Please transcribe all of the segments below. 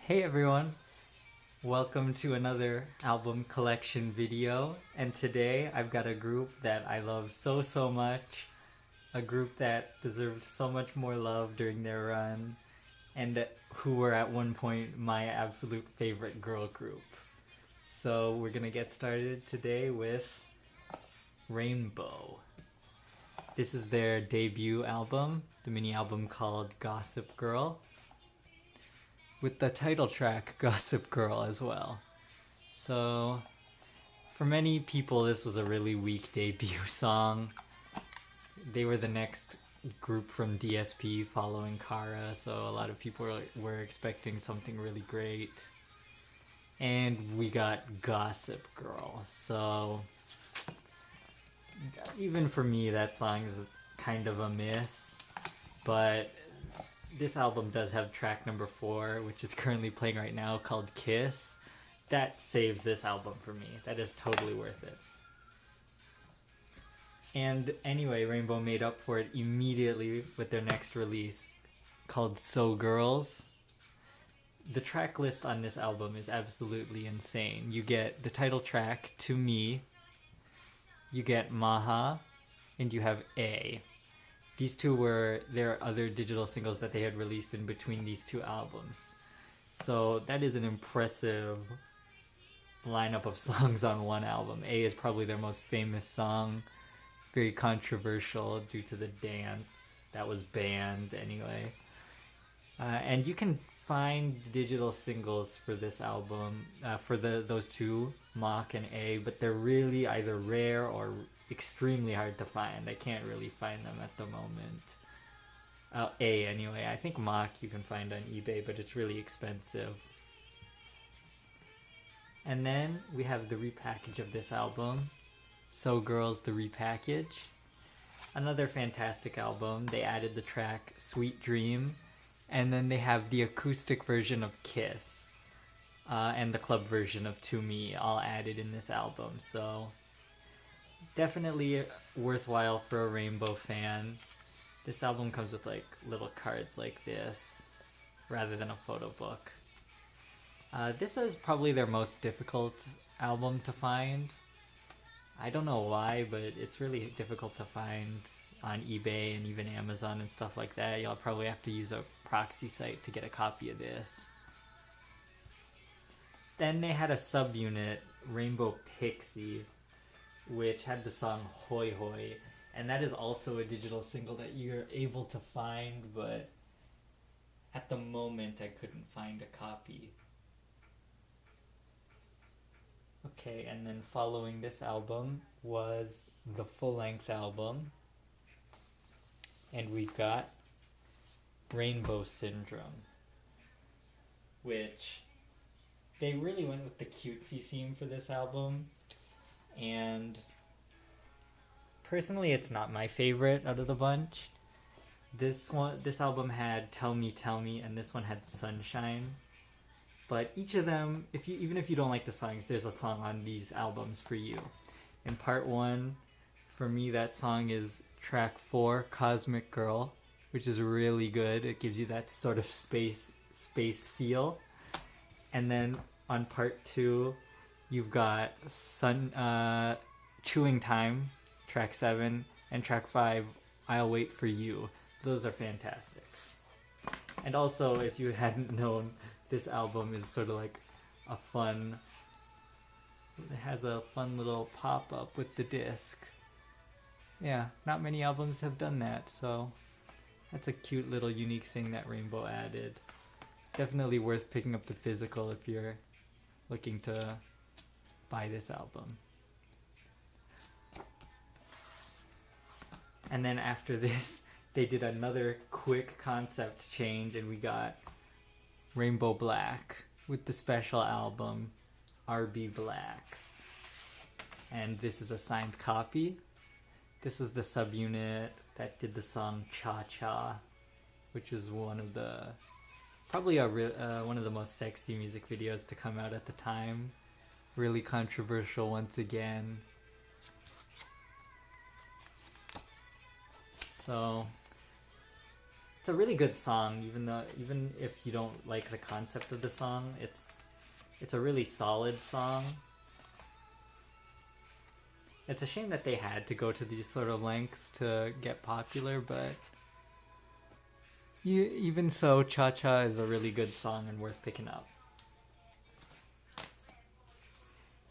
Hey everyone, welcome to another album collection video, and today I've got a group that I love so much, a group that deserved so much more love during their run, and who were at one point my absolute favorite girl group. So we're gonna get started today with Rainbow. This is their debut album, the mini album called Gossip Girl, with the title track Gossip Girl as well. So for many people this was a really weak debut song. They were the next group from DSP following Kara, so a lot of people were expecting something really great. And we got Gossip Girl, so even for me that song is kind of a miss, but this album does have track number 4, which is currently playing right now, called Kiss. That saves this album for me. That is totally worth it. And anyway, Rainbow made up for it immediately with their next release, called So Girls. The track list on this album is absolutely insane. You get the title track, To Me, you get Maha, and you have A. These two were their other digital singles that they had released in between these two albums. So that is an impressive lineup of songs on one album. A is probably their most famous song, very controversial due to the dance that was banned anyway. And you can find digital singles for this album, for those two, Mach and A, but they're really either rare or extremely hard to find. I can't really find them at the moment. A anyway. I think Mach you can find on eBay, but it's really expensive. And then we have the repackage of this album, So Girls the Repackage. Another fantastic album. They added the track Sweet Dream, and then they have the acoustic version of Kiss, and the club version of To Me all added in this album. So definitely worthwhile for a Rainbow fan. This album comes with like little cards like this rather than a photo book. This is probably their most difficult album to find. I don't know why, but it's really difficult to find on eBay and even Amazon and stuff like that. You'll probably have to use a proxy site to get a copy of this. Then they had a subunit, Rainbow Pixie, which had the song Hoi Hoi, and that is also a digital single that you're able to find, but at the moment I couldn't find a copy. Okay, and then following this album was the full-length album, and we've got Rainbow Syndrome, which they really went with the cutesy theme for this album, and personally it's not my favorite out of the bunch. This album had Tell Me Tell Me, and this one had Sunshine. But each of them, even if you don't like the songs, there's a song on these albums for you. In part 1, for me that song is track 4, Cosmic Girl, which is really good. It gives you that sort of space feel. And then on part 2, you've got Chewing Time, track 7, and track 5, I'll Wait For You. Those are fantastic. And also, if you hadn't known, this album is sort of like a fun, it has a fun little pop-up with the disc. Yeah, not many albums have done that, so that's a cute little unique thing that Rainbow added. Definitely worth picking up the physical if you're looking to buy this album. And then after this, they did another quick concept change, and we got Rainbow Black with the special album RB Blacks. And this is a signed copy. This was the subunit that did the song Cha Cha, which is one of the probably one of the most sexy music videos to come out at the time. Really controversial once again. So it's a really good song, even if you don't like the concept of the song, it's a really solid song. It's a shame that they had to go to these sort of lengths to get popular, but even so, Cha Cha is a really good song and worth picking up.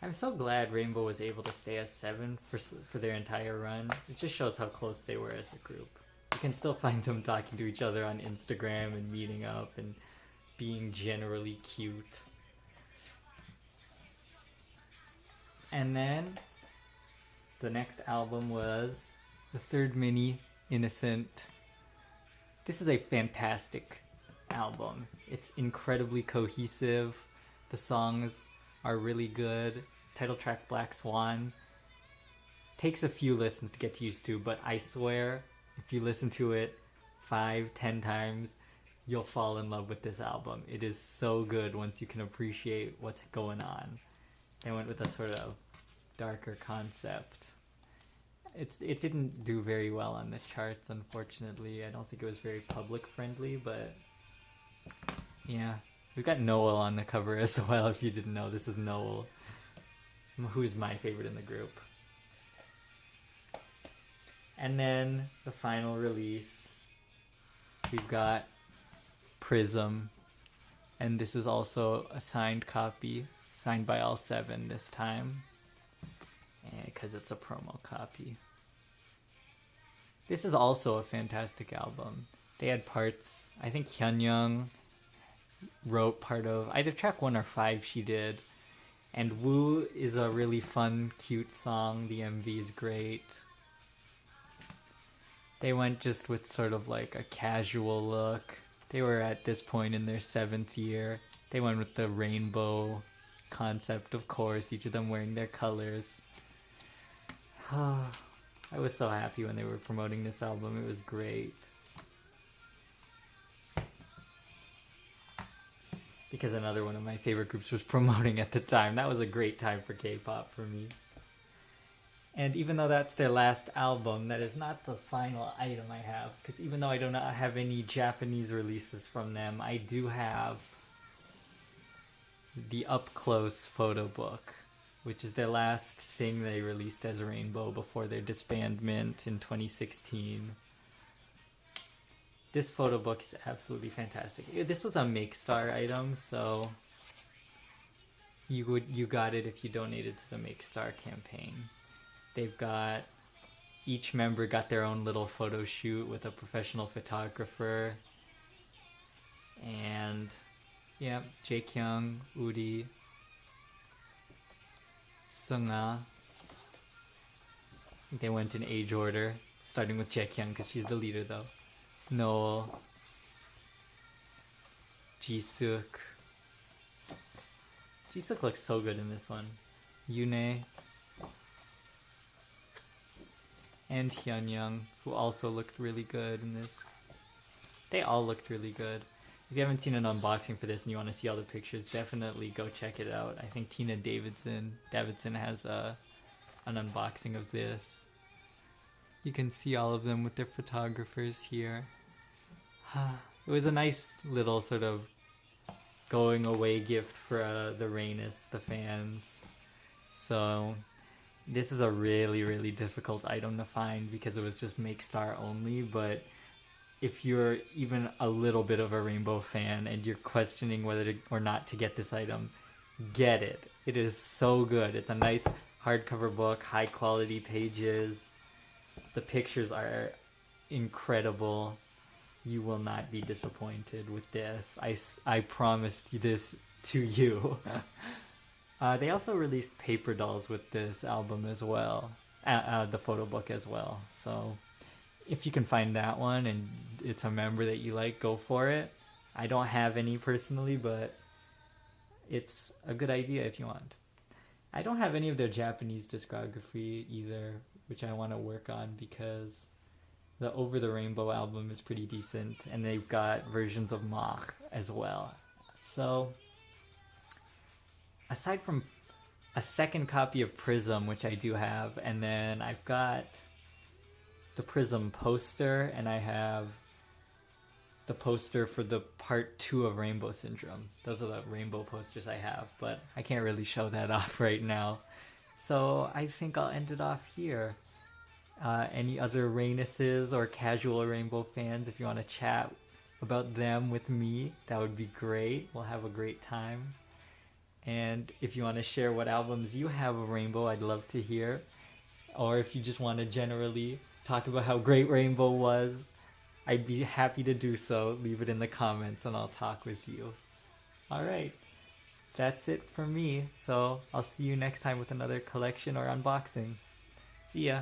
I'm so glad Rainbow was able to stay as 7 for their entire run. It just shows how close they were as a group. You can still find them talking to each other on Instagram and meeting up and being generally cute. And then the next album was the third mini, Innocent. This is a fantastic album. It's incredibly cohesive. The songs are really good. Title track Black Swan takes a few listens to get used to, but I swear if you listen to it 5-10 times, you'll fall in love with this album. It is so good once you can appreciate what's going on. They went with a sort of darker concept. It didn't do very well on the charts, unfortunately. I don't think it was very public friendly, but yeah. We've got Noel on the cover as well, if you didn't know. This is Noel, who's my favorite in the group. And then the final release, we've got Prism, and this is also a signed copy, signed by all 7 this time, because it's a promo copy. This is also a fantastic album. They had parts, I think Hyunyoung wrote part of either track 1 or 5 she did, and Woo is a really fun, cute song. The MV is great. They went just with sort of like a casual look. They were at this point in their 7th year. They went with the rainbow concept, of course, each of them wearing their colors. I was so happy when they were promoting this album. It was great. Because another one of my favorite groups was promoting at the time. That was a great time for K-pop for me. And even though that's their last album, that is not the final item I have. Because even though I do not have any Japanese releases from them, I do have the up-close photo book, which is their last thing they released as Rainbow before their disbandment in 2016. This photo book is absolutely fantastic. This was a MakeStar item, so you got it if you donated to the MakeStar campaign. They've got, each member got their own little photo shoot with a professional photographer. And yeah, Jaekyung, Uri, Sunga. They went in age order, starting with Jaekyung because she's the leader though. Noel, Jisuk. Jisuk looks so good in this one. Yune. And Hyunyoung, who also looked really good in this. They all looked really good. If you haven't seen an unboxing for this and you want to see all the pictures, definitely go check it out. I think Tina Davidson has an unboxing of this. You can see all of them with their photographers here. It was a nice little sort of going away gift for the Rainists, the fans. So this is a really, really difficult item to find because it was just MakeStar only, but if you're even a little bit of a Rainbow fan and you're questioning whether or not to get this item, get it. It is so good. It's a nice hardcover book, high quality pages. The pictures are incredible. You will not be disappointed with this. I promised this to you. They also released paper dolls with this album as well, the photo book as well. So if you can find that one and it's a member that you like, go for it. I don't have any personally, but it's a good idea if you want. I don't have any of their Japanese discography either, which I want to work on because the Over the Rainbow album is pretty decent, and they've got versions of Mach as well. So aside from a second copy of Prism, which I do have, and then I've got the Prism poster, and I have the poster for the part 2 of Rainbow Syndrome. Those are the rainbow posters I have, but I can't really show that off right now. So I think I'll end it off here. Any other Rainuses or casual Rainbow fans, if you want to chat about them with me, that would be great. We'll have a great time. And if you want to share what albums you have of Rainbow, I'd love to hear. Or if you just want to generally talk about how great Rainbow was, I'd be happy to do so. Leave it in the comments and I'll talk with you. Alright, that's it for me. So I'll see you next time with another collection or unboxing. See ya!